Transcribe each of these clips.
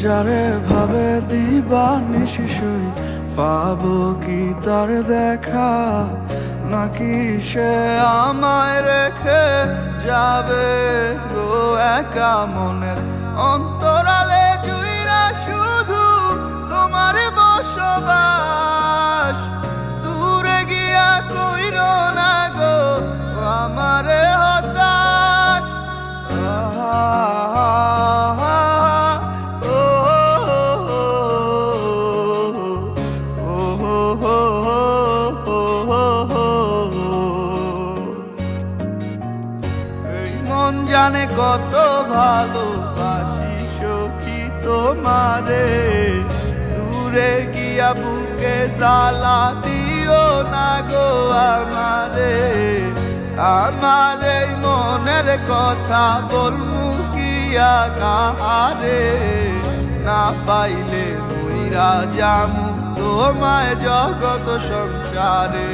যারে ভাবে দিবানিশিসই পাবো কি তার দেখা, নাকি সে আমায় রেখে যাবে গো একা মনের অন্তরালে জুইরা শুধু তোমার বসবাস। দূরে গিয়া কইরো না গো আমারে হতাশ। মন জানে কত ভালোবাসি সখী তোমারে, দূরে গিয়া বুকে জ্বালা দিও না গো আমারে। আমার এই মনের কথা বলমু কিয়া কাহারে, না পাইলে মুইরা জামু তোমায় জগত সংসারে।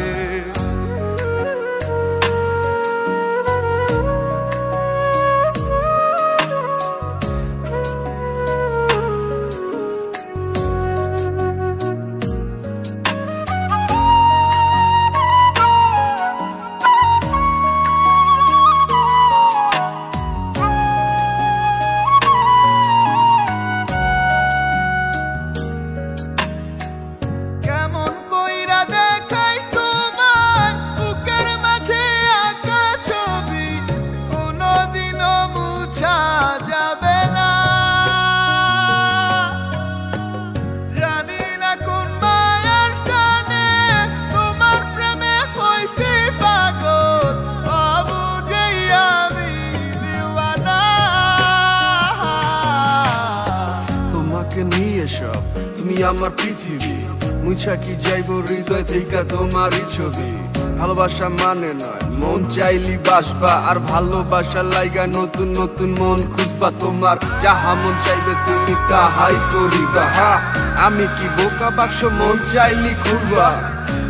নিয়ে সব তুমি আমার পৃথিবী, মুছা কি যাইব হৃদয় থেকে তোমারই ছবি। ভালোবাসা মানে নয় মন চাইলি বাসবা, আর ভালোবাসার লাইগা নতুন নতুন মন খুঁজবা। তোমার যাহা মন চাইবে তুমি তাহাই করিবা। আমি কি বোকা বাক্স মন চাইলি খুলবা,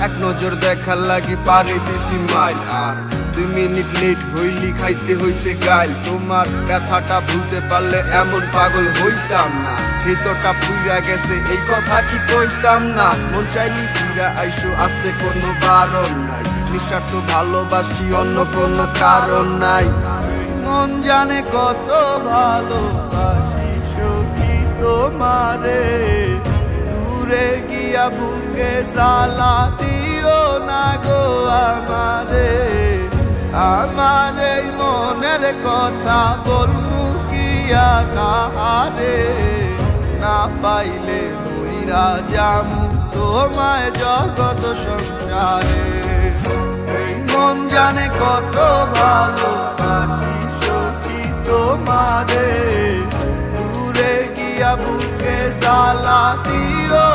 এক নজর দেখার লাগি পারে দিছি মাইল। আর 2 মিনিট লেট হইলি খাইতে হইছে গাইল। তোমার ব্যথাটা ভুলতে পারলে এমন পাগল হইতাম না, ভিতরটা পুইরা গেছে এই কথা কি কইতাম না। মন চাইলি ফিরা আইসো আসতে কোনো বারণ নাই, নিঃস্বার্থ ভালোবাসি অন্য কোনো কারণ নাই। মন জানে কত ভালোবাসি সখী তোমারে, দূরে গিয়া বুকে জ্বালা দিও না গো আমারে। আমার এই মনের কথা বলমু কিয়া কাহারে, না পাইলে মুইরা জামু তোমায় জগত সংসারে। এই মন জানে কত ভালোবাসি সখী তোমারে, দূরে গিয়া বুকে জ্বালা দিও